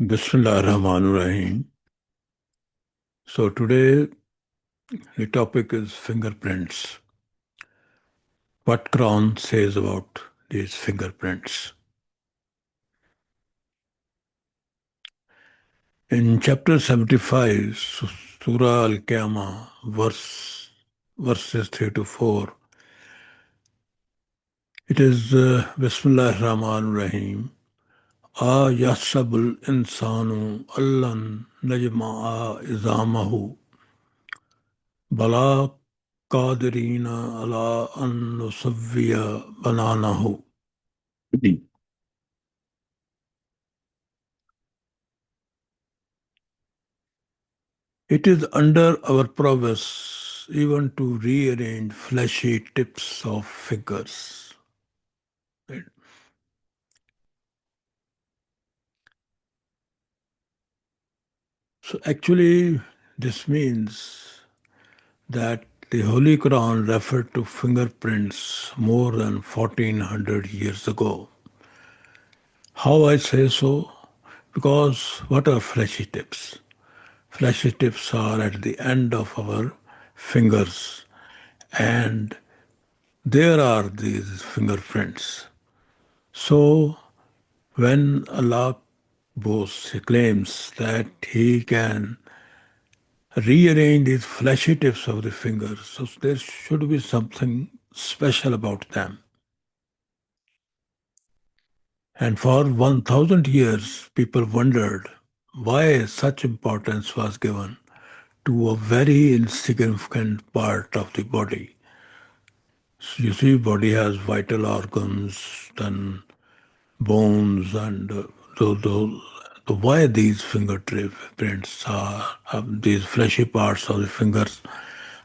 Bismillahirrahmanirrahim. So today the topic is fingerprints. What Quran says about these fingerprints. In chapter 75, Surah Al-Qiyamah, verses 3 to 4, it is Bismillahirrahmanirrahim. A yasabul insanu allan najma'a izamahu bala qadirina ala an nusawwiya bananahu. It is under our prowess even to rearrange fleshy tips of fingers. Right? So actually, this means that the Holy Quran referred to fingerprints more than 1400 years ago. How I say so? Because what are fleshy tips? Fleshy tips are at the end of our fingers, and there are these fingerprints. So when Allah boasts, he claims that he can rearrange these fleshy tips of the fingers, so there should be something special about them. And for 1000 years, people wondered why such importance was given to a very insignificant part of the body. So you see, body has vital organs, then bones, and why these fingerprints are, these fleshy parts of the fingers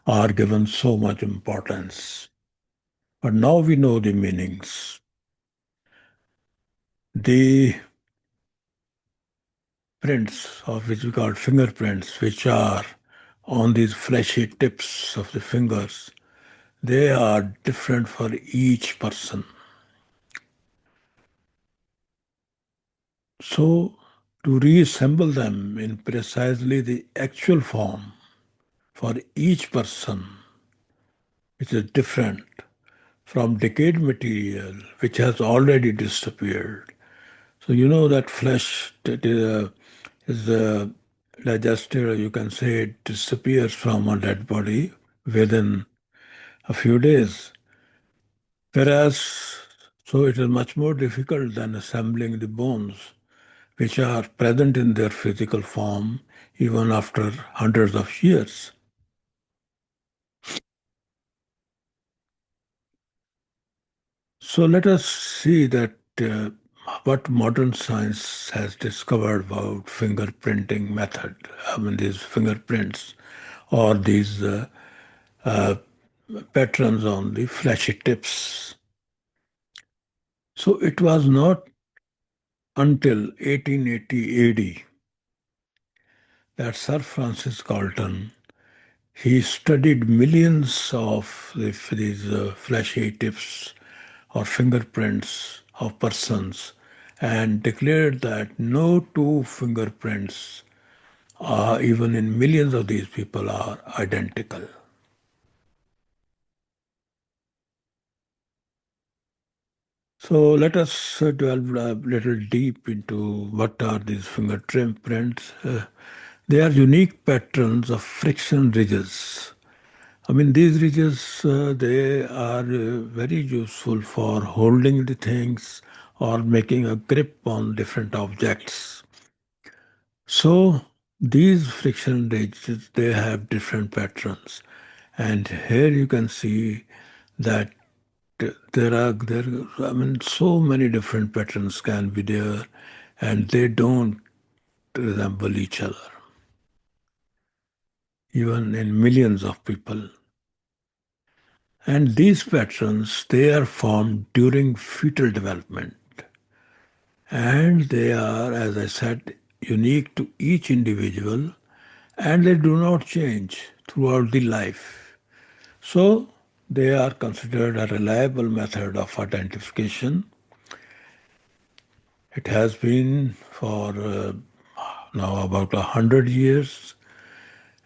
are given so much importance. But now we know the meanings. The prints, of which we call fingerprints, which are on these fleshy tips of the fingers, they are different for each person. So, to reassemble them in precisely the actual form for each person, which is different from decayed material which has already disappeared. So you know that flesh that is digested, or you can say it disappears from a dead body within a few days. Whereas, so it is much more difficult than assembling the bones, which are present in their physical form even after hundreds of years. So let us see that what modern science has discovered about fingerprinting method. I mean, these fingerprints or these uh, patterns on the fleshy tips. So it was not until 1880 AD that Sir Francis Galton he studied millions of these fleshy tips or fingerprints of persons and declared that no two fingerprints are even in millions of these people are identical. So let us delve a little deep into what are these fingerprints. They are unique patterns of friction ridges. I mean, these ridges, they are very useful for holding the things or making a grip on different objects. So these friction ridges, they have different patterns. And here you can see that I mean, so many different patterns can be there, and they don't resemble each other, even in millions of people. And these patterns, they are formed during fetal development. And they are, as I said, unique to each individual, and they do not change throughout the life. So they are considered a reliable method of identification. It has been for now about 100 years.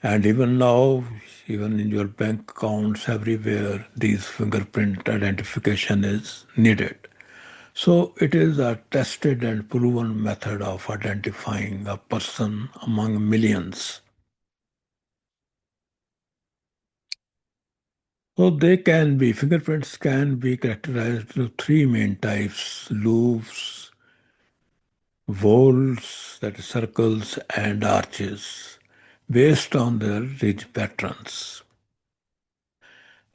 And even now, even in your bank accounts, everywhere, these fingerprint identification is needed. So it is a tested and proven method of identifying a person among millions. So fingerprints can be characterized to three main types: loops, volts, that is circles, and arches, based on their ridge patterns.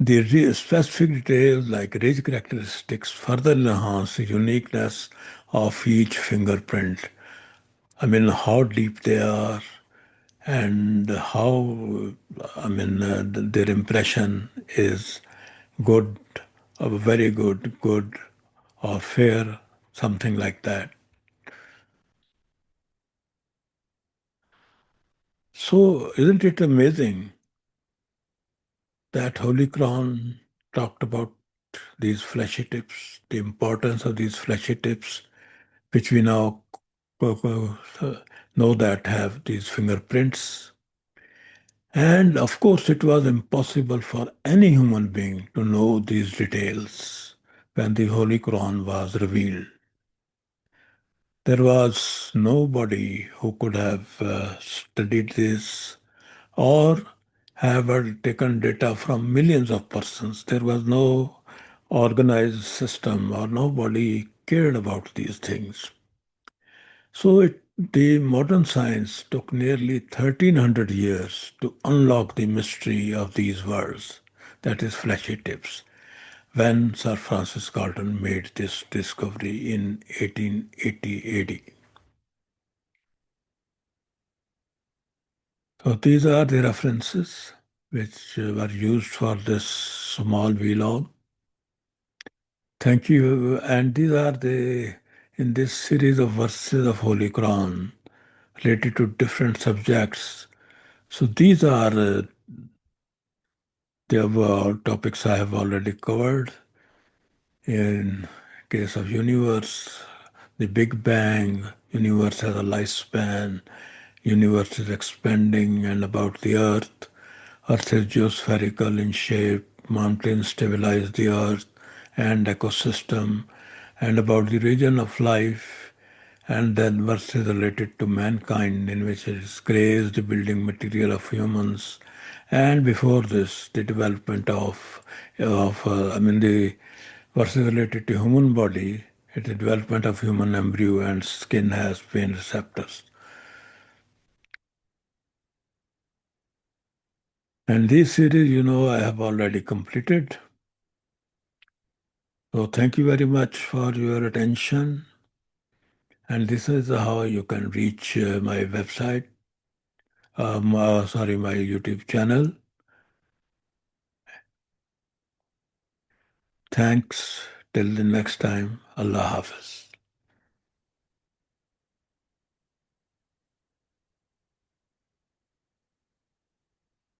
The specific details like ridge characteristics further enhance the uniqueness of each fingerprint. I mean, how deep they are and how, their impression is good, very good, good, or fair, something like that. So, isn't it amazing that Holy Quran talked about these fleshy tips, the importance of these fleshy tips, which we now know that have these fingerprints. And of course, it was impossible for any human being to know these details when the Holy Quran was revealed. There was nobody who could have studied this or have taken data from millions of persons. There was no organized system or nobody cared about these things. The modern science took nearly 1300 years to unlock the mystery of these words, that is, fleshy tips, when Sir Francis Galton made this discovery in 1880 AD. So these are the references which were used for this small vlog. Thank you. And these are in this series of verses of Holy Quran related to different subjects. So these are the topics I have already covered. In case of universe, the Big Bang, universe has a lifespan, universe is expanding, and about the Earth. Earth is geospherical in shape, mountains stabilize the Earth and ecosystem, and about the region of life, and then verse is related to mankind, in which it is grace, the building material of humans, and before this, the development the verse is related to human body, it's the development of human embryo, and skin has pain receptors. And this series, I have already completed. So thank you very much for your attention. And this is how you can reach my website, my YouTube channel. Thanks. Till the next time. Allah Hafiz.